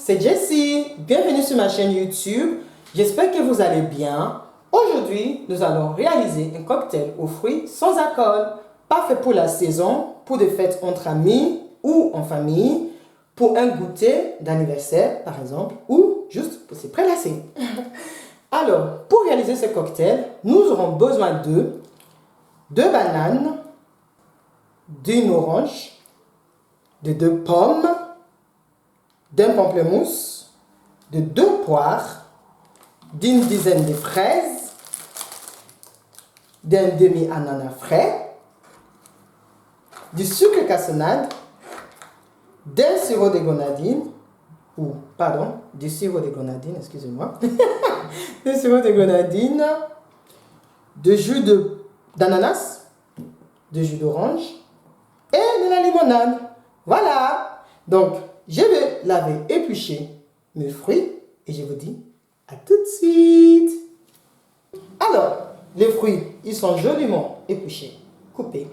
c'est Jessie. Bienvenue sur ma chaîne YouTube. J'espère que vous allez bien. Aujourd'hui, nous allons réaliser un cocktail aux fruits sans alcool, parfait pour la saison, pour des fêtes entre amis ou en famille, pour un goûter d'anniversaire par exemple, ou juste pour se prélasser. Alors, pour réaliser ce cocktail, nous aurons besoin de 2 bananes, d'une orange, de 2 pommes, d'un pamplemousse, de 2 poires, d'une dizaine de fraises, d'un demi-ananas frais, du sucre cassonade, d'un sirop de grenadine, du sirop de grenadine, excusez-moi, du sirop de grenadine, de jus d'ananas, de jus d'orange et de la limonade. Voilà. Donc, je vais laver, éplucher mes fruits et je vous dis à tout de suite. Alors, les fruits, ils sont joliment épluchés, coupés.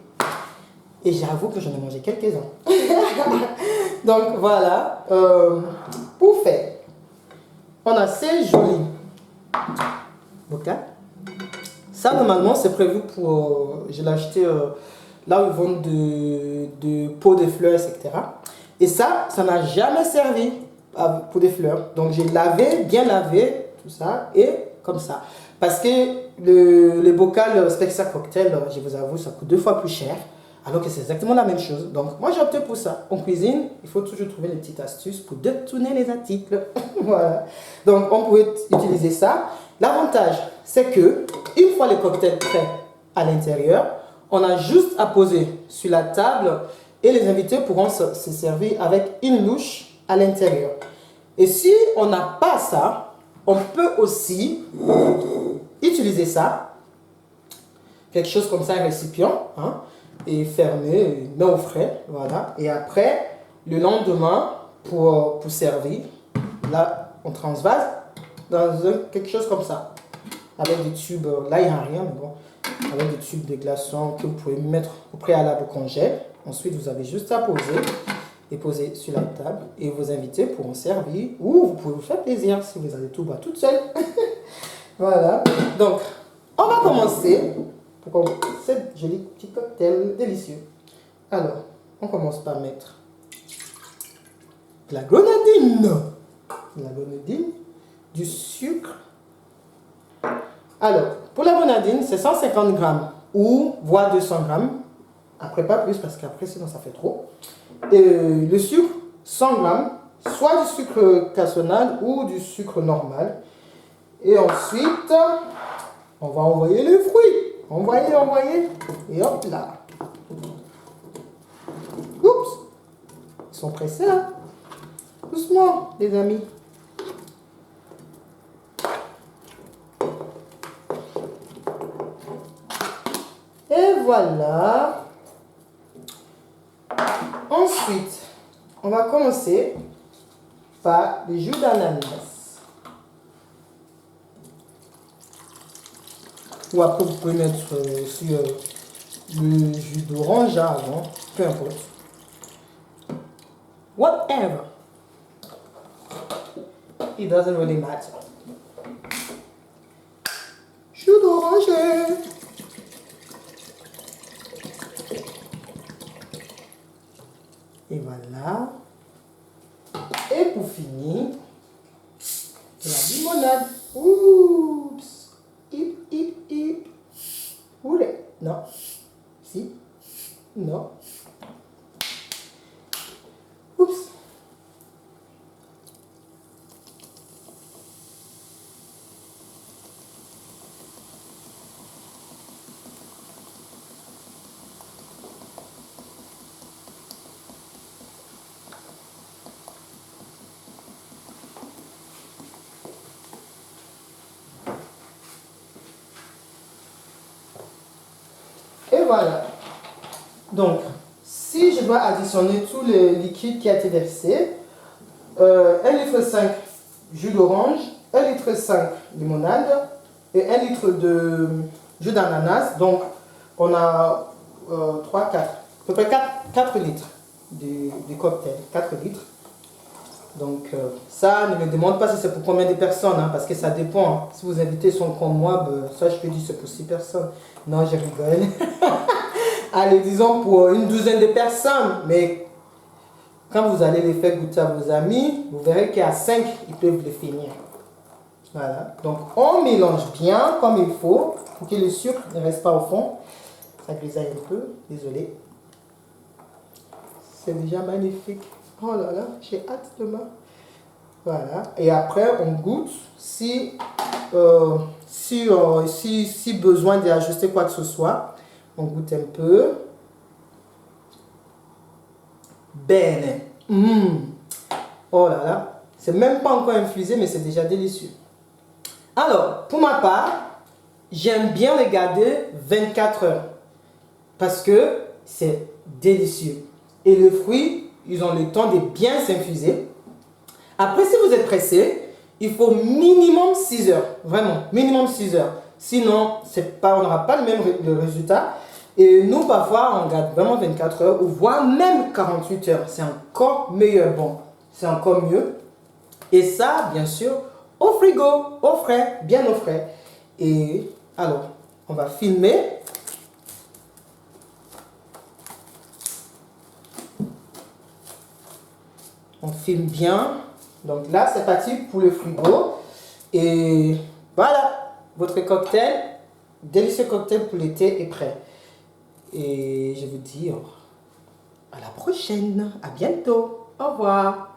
Et j'avoue que j'en ai mangé quelques-uns. Donc, voilà. Pour faire, on a ces jolis bocaux. Ça, normalement, c'est prévu pour... je l'ai acheté là où ils vendent de pots de fleurs, etc. Et ça n'a jamais servi pour des fleurs. Donc, j'ai lavé, bien lavé, tout ça, et comme ça. Parce que le bocal Spexia Cocktail, je vous avoue, ça coûte 2 fois plus cher. Alors que c'est exactement la même chose. Donc, moi, j'ai opté pour ça. En cuisine, il faut toujours trouver les petites astuces pour détourner les articles. Voilà. Donc, on pouvait utiliser ça. L'avantage, c'est que, une fois le cocktail prêt à l'intérieur, on a juste à poser sur la table et les invités pourront se servir avec une louche à l'intérieur. Et si on n'a pas ça, on peut aussi utiliser ça, quelque chose comme ça, un récipient, hein, et fermer, met au frais, voilà. Et après, le lendemain, pour servir, là, on transvase dans quelque chose comme ça, avec des tubes, là il n'y a rien, mais bon, avec des tubes de glaçons que vous pouvez mettre au préalable au congèle. Ensuite, vous avez juste à poser et poser sur la table et vos invités pourront servir ou vous pouvez vous faire plaisir si vous avez tout bas toute seule. Voilà. Donc, on va commencer pour cette jolie petit cocktail délicieux. Alors, on commence par mettre de la grenadine, du sucre. Alors, pour la grenadine, c'est 150 grammes ou voire 200 grammes. Après, pas plus parce qu'après, sinon ça fait trop. Et le sucre, 100 grammes, soit du sucre cassonade ou du sucre normal. Et ensuite, on va envoyer les fruits. Envoyer. Et hop là. Oups. Ils sont pressés, hein. Doucement, les amis. Et voilà. Ensuite, on va commencer par le jus d'ananas. Ou après, vous pouvez mettre sur le jus d'orange avant, peu importe. Whatever. It doesn't really matter. Jus d'orange. Et voilà. Et pour finir, la limonade. Oups. Hip. Oulé. Non. Si. Non. Oups. Et voilà. Donc, si je dois additionner tout le liquide qui a été versé, 1,5 litre jus d'orange, 1,5 litre limonade et 1 litre de jus d'ananas. Donc, on a 3, 4, à peu près 4 litres du cocktail. 4 litres. Donc ça, ne me demande pas si c'est pour combien de personnes, hein, parce que ça dépend. Hein. Si vos invités sont comme moi, ben, ça je peux dire c'est pour 6 personnes. Non, je rigole. Allez, disons pour une douzaine de personnes. Mais quand vous allez les faire goûter à vos amis, vous verrez qu'à 5, ils peuvent les finir. Voilà. Donc on mélange bien comme il faut pour que le sucre ne reste pas au fond. Ça grisaille un peu, désolé. C'est déjà magnifique. Oh là là, j'ai hâte demain. Voilà. Et après, on goûte si besoin d'ajuster quoi que ce soit. On goûte un peu. Bene. Oh là là. C'est même pas encore infusé, mais c'est déjà délicieux. Alors, pour ma part, j'aime bien les garder 24 heures. Parce que c'est délicieux. Et les fruits, ils ont le temps de bien s'infuser. Après, si vous êtes pressé, il faut minimum 6 heures. Vraiment, minimum 6 heures. Sinon, on n'aura pas le résultat. Et nous, parfois, on garde vraiment 24 heures ou voire même 48 heures. C'est encore meilleur. Bon, c'est encore mieux. Et ça, bien sûr, au frigo, au frais, bien au frais. Et alors, on va filmer. On filme bien. Donc là, c'est parti pour le frigo. Et voilà, votre cocktail, délicieux cocktail pour l'été est prêt. Et je vous dis à la prochaine. À bientôt. Au revoir.